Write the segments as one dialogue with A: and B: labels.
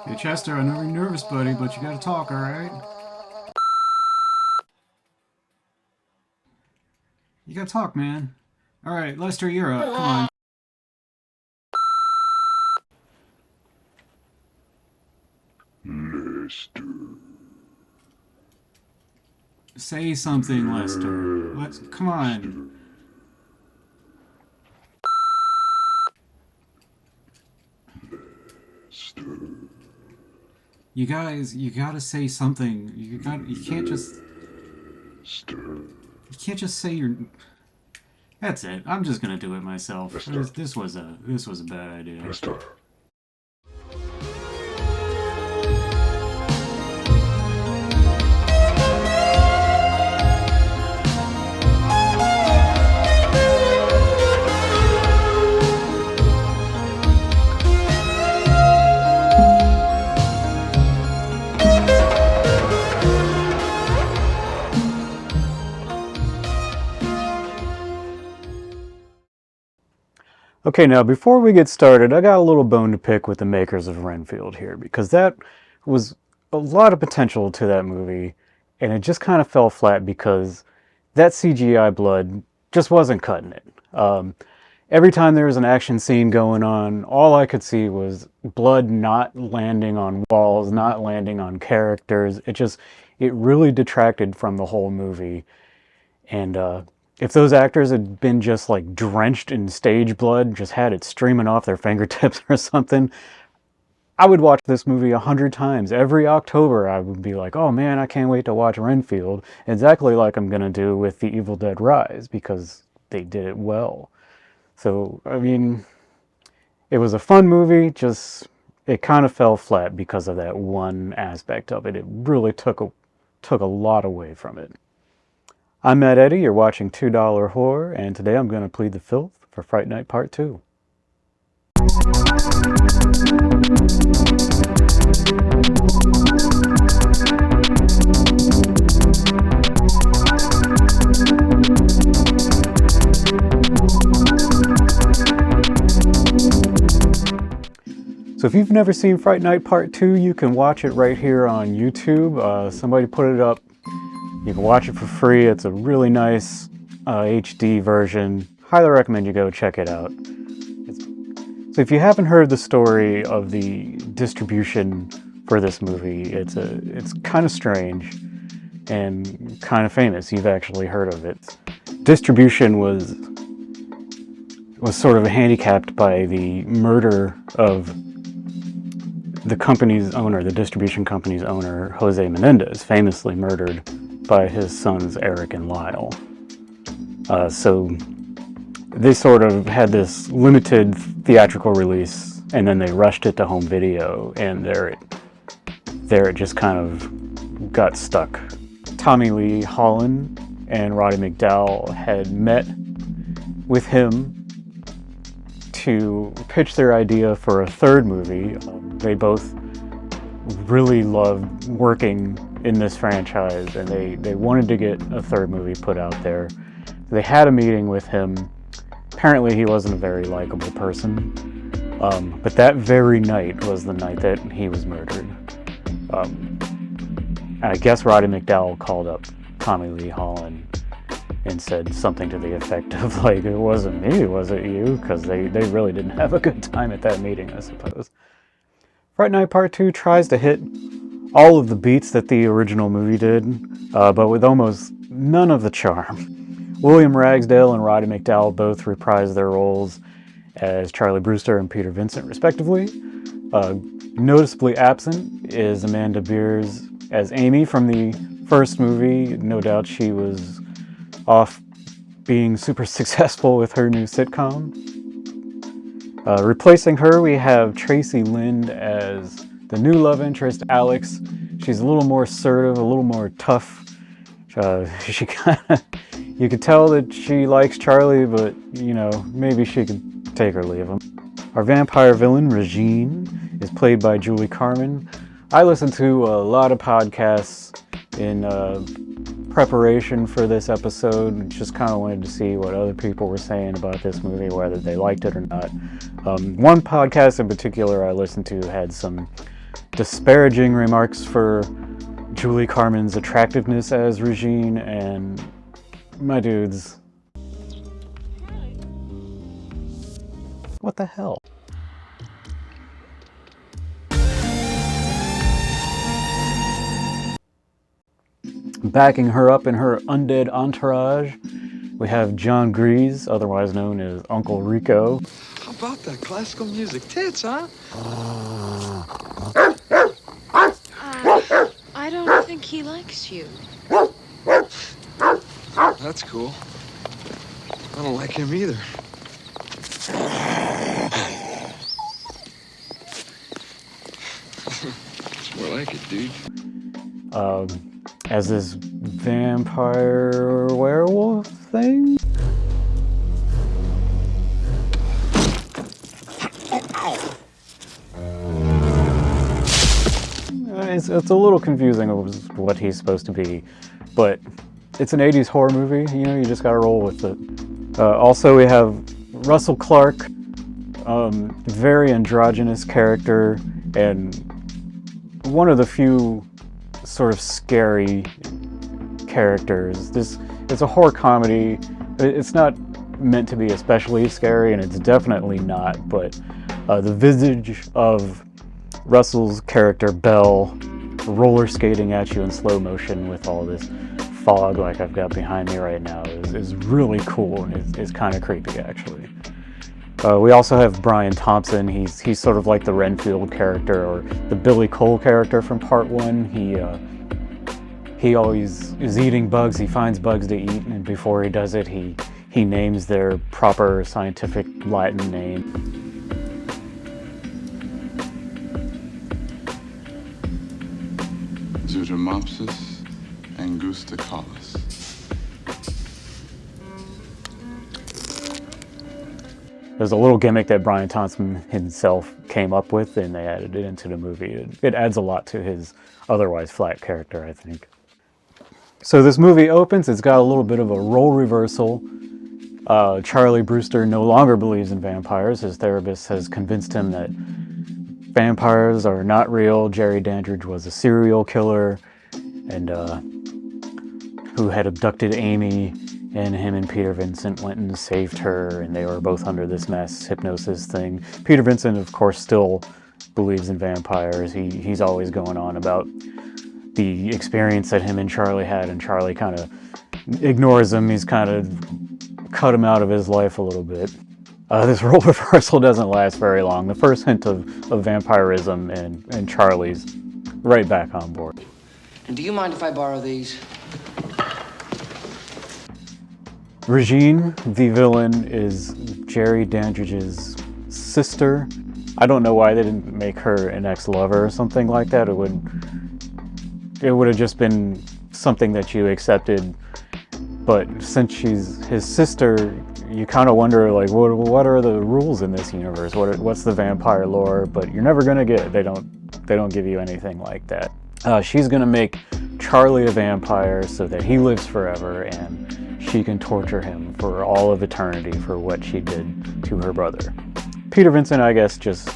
A: Hey Chester, I know you're nervous, buddy, but you gotta talk, alright? You gotta talk, man. Alright, Lester, you're up. Come on.
B: Lester.
A: Say something, Lester. Let's. Come on. You guys, you gotta say something. You can't just. You can't just say you're. That's it. I'm just gonna do it myself. This was a bad idea.
B: Lester.
C: Okay, now before we get started, I got a little bone to pick with the makers of Renfield here, because that was a lot of potential to that movie, and it just kind of fell flat because that CGI blood just wasn't cutting it. Every time there was an action scene going on, all I could see was blood not landing on walls, not landing on characters. It really detracted from the whole movie. And if those actors had been just like drenched in stage blood, just had it streaming off their fingertips or something, I would watch this movie 100 times. Every October, I would be like, oh man, I can't wait to watch Renfield. Exactly like I'm going to do with The Evil Dead Rise, because they did it well. So, I mean, it was a fun movie, just it kind of fell flat because of that one aspect of it. It really took a lot away from it. I'm Matt Eddy, you're watching $2 Horror, and today I'm going to plead the filth for Fright Night Part 2. So if you've never seen Fright Night Part 2, you can watch it right here on YouTube. Somebody put it up. You can watch it for free. It's a really nice HD version. Highly recommend you go check it out. So if you haven't heard the story of the distribution for this movie, it's kind of strange and kind of famous. You've actually heard of it. Distribution was sort of handicapped by the murder of the company's owner, the distribution company's owner, Jose Menendez, famously murdered by his sons Eric and Lyle. So they sort of had this limited theatrical release, and then they rushed it to home video, and there it just kind of got stuck. Tommy Lee Holland and Roddy McDowall had met with him to pitch their idea for a third movie. They both really loved working in this franchise, and they wanted to get a third movie put out there. They had a meeting with him. Apparently he wasn't a very likable person, but that very night was the night that he was murdered. I guess Roddy McDowall called up Tommy Lee Holland and said something to the effect of, like, it wasn't me, was it you? Because they really didn't have a good time at that meeting, I suppose. Fright Night Part 2 tries to hit all of the beats that the original movie did, but with almost none of the charm. William Ragsdale and Roddy McDowall both reprised their roles as Charlie Brewster and Peter Vincent, respectively. Noticeably absent is Amanda Beers as Amy from the first movie. No doubt she was off being super successful with her new sitcom. Replacing her, we have Tracy Lind as the new love interest, Alex. She's a little more assertive, a little more tough. She you could tell that she likes Charlie, but, you know, maybe she could take or leave him. Our vampire villain, Regine, is played by Julie Carmen. I listen to a lot of podcasts in preparation for this episode. Just kind of wanted to see what other people were saying about this movie, whether they liked it or not. One podcast in particular I listened to had some disparaging remarks for Julie Carmen's attractiveness as Regine, and my dudes. What the hell? Backing her up in her undead entourage, we have John Grease, otherwise known as Uncle Rico.
B: How about that classical music? Tits, huh?
D: I don't think he likes you.
B: That's cool. I don't like him either. It's more like it, dude.
C: As this vampire werewolf thing? It's a little confusing of what he's supposed to be, but it's an 80s horror movie, you know, you just gotta roll with it. Also, we have Russell Clark, very androgynous character, and one of the few sort of scary characters. It's a horror comedy. It's not meant to be especially scary, and it's definitely not, but the visage of Russell's character, Belle, roller skating at you in slow motion with all this fog like I've got behind me right now is really cool, and is kind of creepy, actually. We also have Brian Thompson. He's sort of like the Renfield character, or the Billy Cole character from Part 1. He always is eating bugs. He finds bugs to eat, and before he does it, he names their proper scientific Latin name.
E: Zootomopsis angusticalis.
C: There's a little gimmick that Brian Thompson himself came up with, and they added it into the movie. It adds a lot to his otherwise flat character, I think. So this movie opens, it's got a little bit of a role reversal. Charlie Brewster no longer believes in vampires. His therapist has convinced him that vampires are not real. Jerry Dandridge was a serial killer, and who had abducted Amy, and him and Peter Vincent went and saved her, and they were both under this mass hypnosis thing. Peter Vincent, of course, still believes in vampires. He's always going on about the experience that him and Charlie had, and Charlie kind of ignores him. He's kind of cut him out of his life a little bit. This role reversal doesn't last very long. The first hint of vampirism, and Charlie's right back on board.
F: And do you mind if I borrow these?
C: Regine, the villain, is Jerry Dandridge's sister. I don't know why they didn't make her an ex-lover or something like that. It would have just been something that you accepted. But since she's his sister, you kind of wonder, like, what are the rules in this universe? What's the vampire lore? But you're never gonna get it. They don't give you anything like that. She's gonna make Charlie a vampire so that he lives forever, and she can torture him for all of eternity for what she did to her brother. Peter Vincent, I guess, just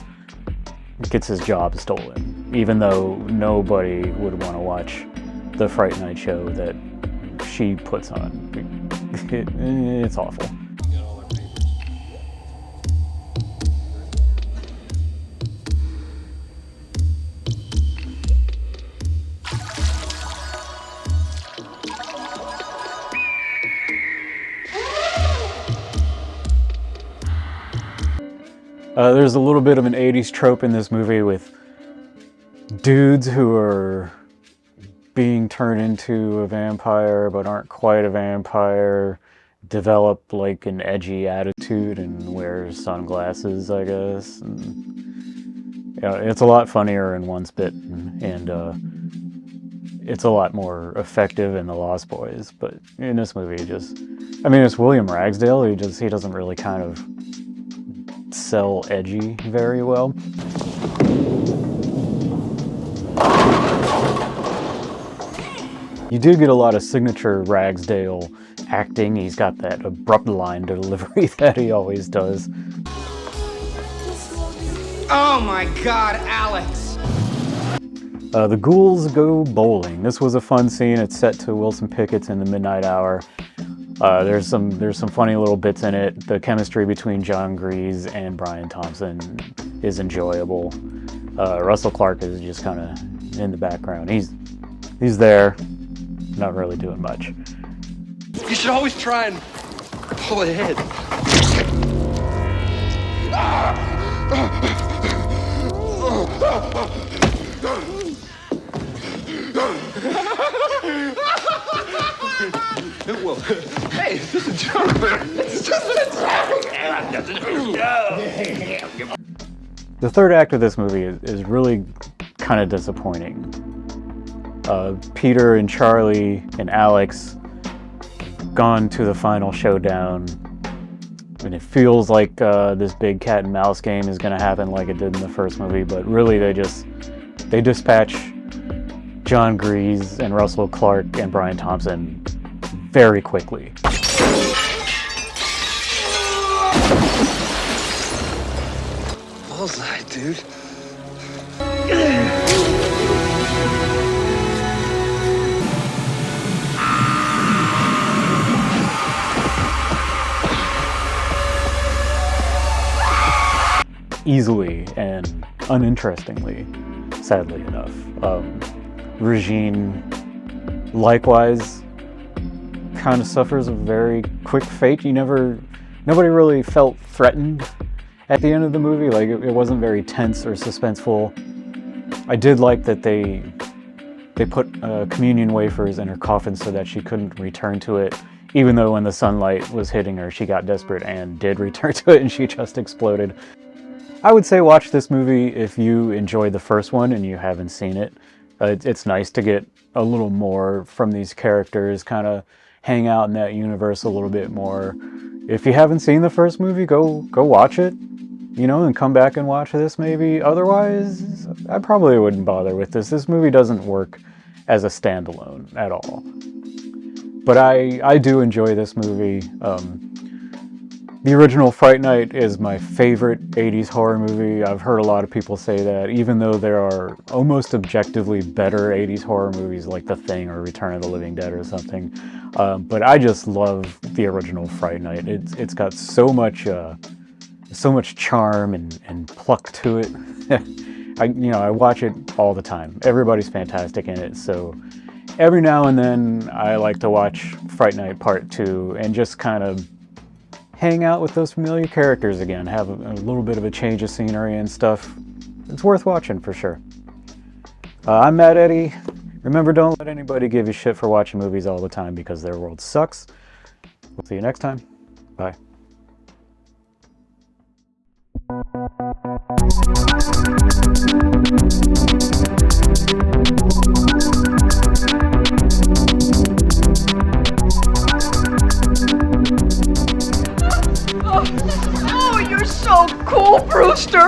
C: gets his job stolen, even though nobody would want to watch the Fright Night show that she puts on. It's awful. There's a little bit of an 80s trope in this movie with dudes who are being turned into a vampire but aren't quite a vampire, develop like an edgy attitude and wear sunglasses, I guess. And, yeah, it's a lot funnier in one spit, and it's a lot more effective in The Lost Boys. But in this movie, it's William Ragsdale. He doesn't really kind of sell edgy very well. You do get a lot of signature Ragsdale acting. He's got that abrupt line delivery that he always does.
F: Oh my God, Alex!
C: The ghouls go bowling. This was a fun scene. It's set to Wilson Pickett's In the Midnight Hour. There's some funny little bits in it. The chemistry between John Grease and Brian Thompson is enjoyable. Russell Clark is just kind of in the background. He's there, not really doing much.
B: You should always try and pull ahead. Well, hey, this is a joke. It's just an attack.
C: The third act of this movie is really kind of disappointing. Peter and Charlie and Alex gone to the final showdown, and it feels like this big cat and mouse game is going to happen like it did in the first movie, but really they dispatch John Grease and Russell Clark and Brian Thompson very quickly.
B: Bullseye, dude.
C: Easily and uninterestingly, sadly enough. Regine, likewise, kind of suffers a very quick fate. Nobody really felt threatened at the end of the movie. Like it wasn't very tense or suspenseful. I did like that they put communion wafers in her coffin so that she couldn't return to it, even though when the sunlight was hitting her, she got desperate and did return to it, and she just exploded. I would say watch this movie if you enjoyed the first one and you haven't seen it. It's nice to get a little more from these characters, kind of hang out in that universe a little bit more. If you haven't seen the first movie, go watch it, and come back and watch this maybe. Otherwise, I probably wouldn't bother with this. This movie doesn't work as a standalone at all. But I do enjoy this movie. The original Fright Night is my favorite 80s horror movie. I've heard a lot of people say that, even though there are almost objectively better 80s horror movies like The Thing or Return of the Living Dead or something. But I just love the original Fright Night. It's got so much charm and pluck to it. I watch it all the time. Everybody's fantastic in it. So every now and then I like to watch Fright Night Part 2 and just kind of hang out with those familiar characters again, have a little bit of a change of scenery and stuff. It's worth watching for sure. I'm Matt Eddy. Remember, don't let anybody give you shit for watching movies all the time because their world sucks. We'll see you next time. Bye.
G: Oh, you're so cool, Brewster!